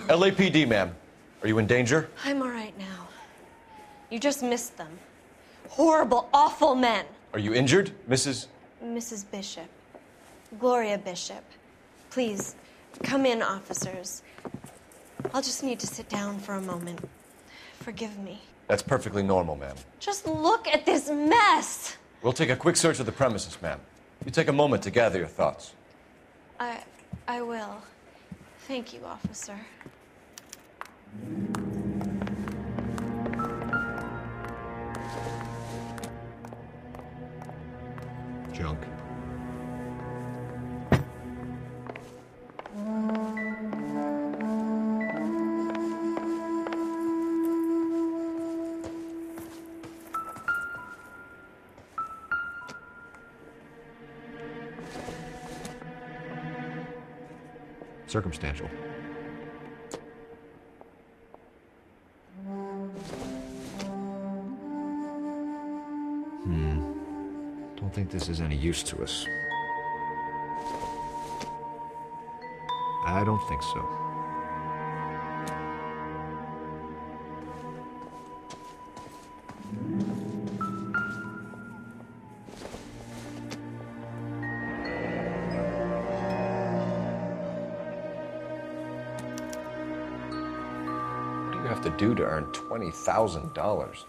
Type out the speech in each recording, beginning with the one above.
LAPD, ma'am. Are you in danger? I'm all right now. You just missed them. Horrible, awful men. Are you injured, Mrs.? Mrs. Bishop. Gloria Bishop. Please, come in, officers. I'll just need to sit down for a moment. Forgive me. That's perfectly normal, ma'am. Just look at this mess! We'll take a quick search of the premises, ma'am. You take a moment to gather your thoughts. I will. Thank you, officer. Junk. Circumstantial. Don't think this is any use to us. I don't think so. What do you have to do to earn $20,000?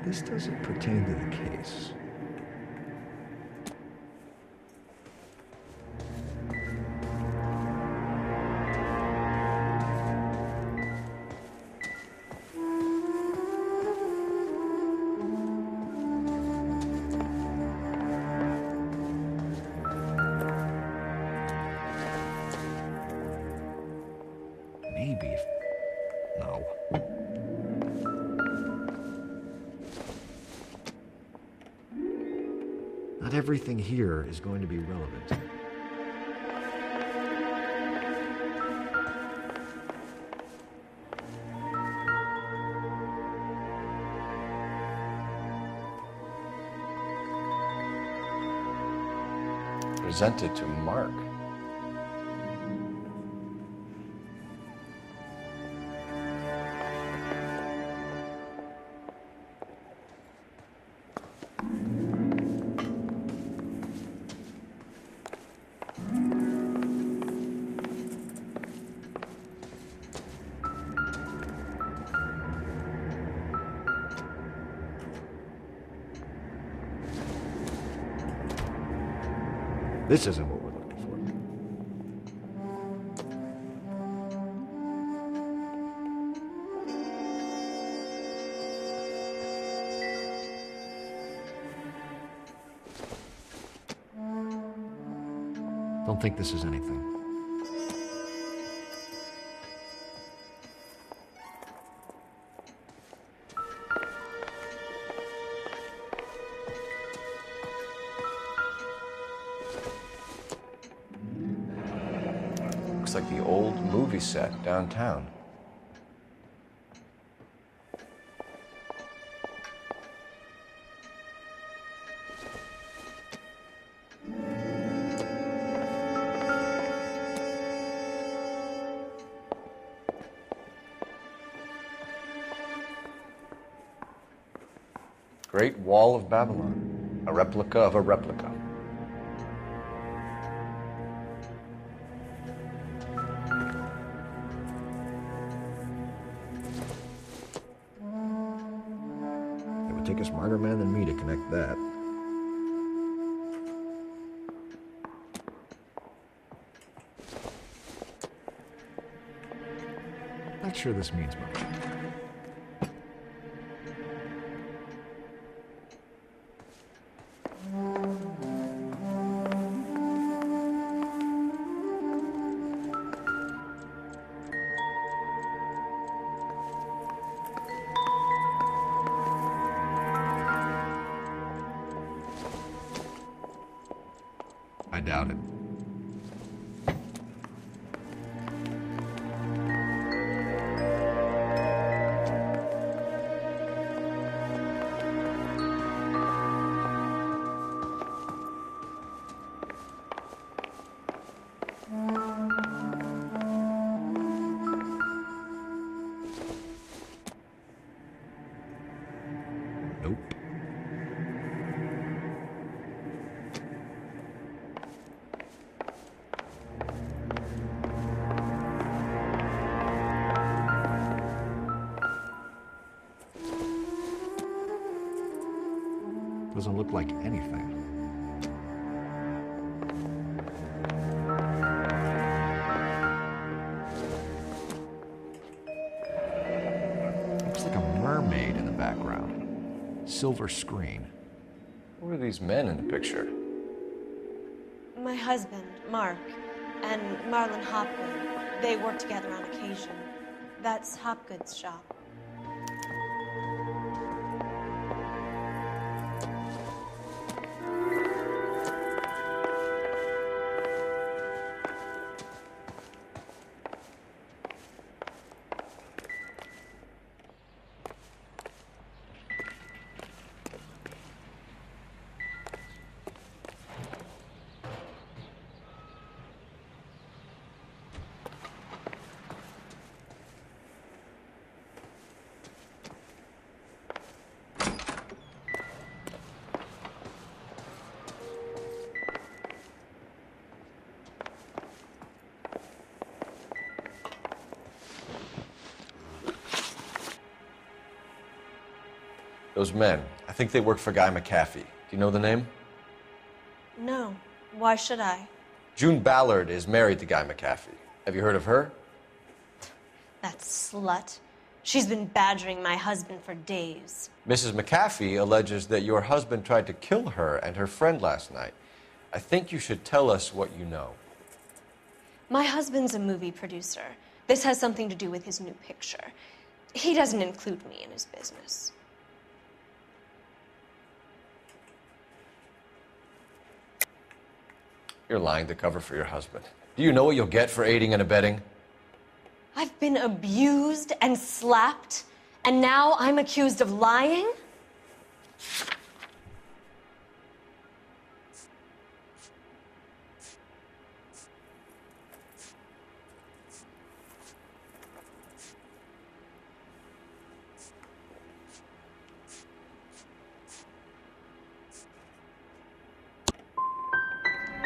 This doesn't pertain to the case. Maybe. No. Not everything here is going to be relevant. Presented to Mark. This isn't what we're looking for. Don't think this is anything. Looks like the old movie set downtown. Great Wall of Babylon, a replica of a replica. It would take a smarter man than me to connect that. Not sure this means much. I doubt it. look like anything. Looks like a mermaid in the background. Silver screen. Who are these men in the picture? My husband, Mark, and Marlon Hopgood. They work together on occasion. That's Hopgood's shop. Those men, I think they work for Guy McAfee. Do you know the name? No. Why should I? June Ballard is married to Guy McAfee. Have you heard of her? That slut. She's been badgering my husband for days. Mrs. McAfee alleges that your husband tried to kill her and her friend last night. I think you should tell us what you know. My husband's a movie producer. This has something to do with his new picture. He doesn't include me in his business. You're lying to cover for your husband. Do you know what you'll get for aiding and abetting? I've been abused and slapped, and now I'm accused of lying?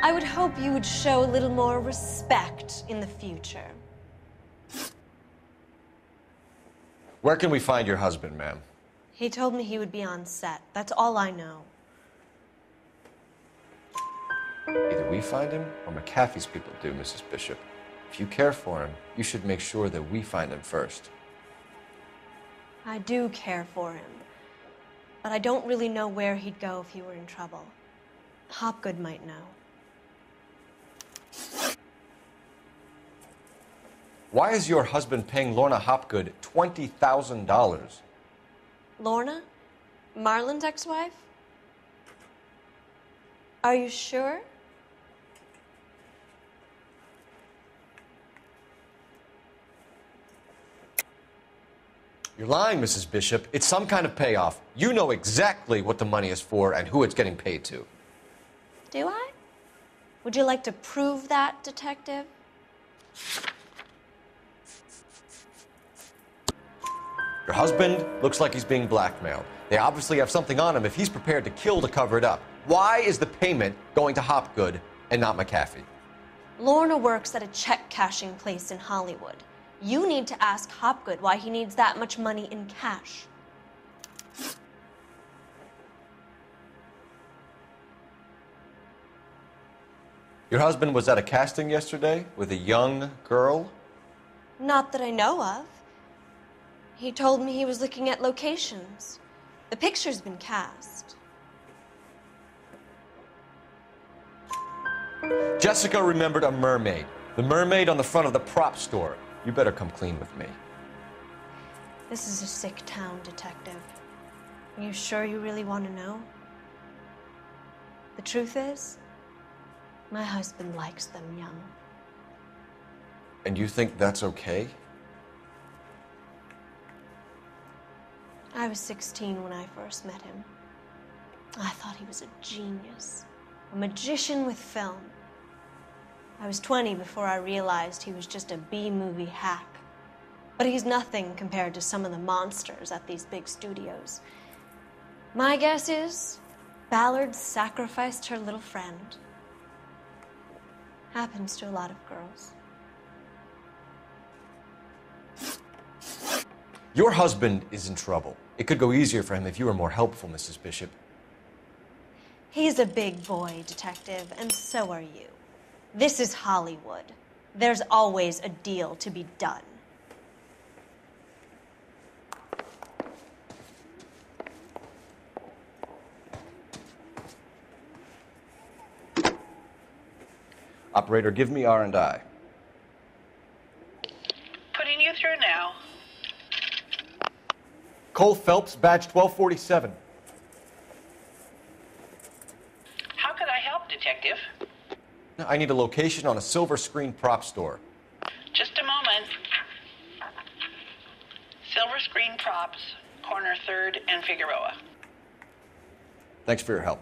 I would hope you would show a little more respect in the future. Where can we find your husband, ma'am? He told me he would be on set. That's all I know. Either we find him or McAfee's people do, Mrs. Bishop. If you care for him, you should make sure that we find him first. I do care for him, but I don't really know where he'd go if he were in trouble. Hopgood might know. Why is your husband paying Lorna Hopgood $20,000? Lorna? Marlon's ex-wife? Are you sure? You're lying, Mrs. Bishop. It's some kind of payoff. You know exactly what the money is for and who it's getting paid to. Do I? Would you like to prove that, detective? Your husband looks like he's being blackmailed. They obviously have something on him if he's prepared to kill to cover it up. Why is the payment going to Hopgood and not McAfee? Lorna works at a check-cashing place in Hollywood. You need to ask Hopgood why he needs that much money in cash. Your husband was at a casting yesterday with a young girl? Not that I know of. He told me he was looking at locations. The picture's been cast. Jessica remembered a mermaid. The mermaid on the front of the prop store. You better come clean with me. This is a sick town, detective. Are you sure you really want to know? The truth is, my husband likes them young. And you think that's okay? I was 16 when I first met him. I thought he was a genius, a magician with film. I was 20 before I realized he was just a B-movie hack. But he's nothing compared to some of the monsters at these big studios. My guess is Ballard sacrificed her little friend. Happens to a lot of girls. Your husband is in trouble. It could go easier for him if you were more helpful, Mrs. Bishop. He's a big boy, Detective, and so are you. This is Hollywood. There's always a deal to be done. Operator, give me R&I. Putting you through now. Cole Phelps, badge 1247. How could I help, Detective? I need a location on a silver screen prop store. Just a moment. Silver Screen Props, corner 3rd and Figueroa. Thanks for your help.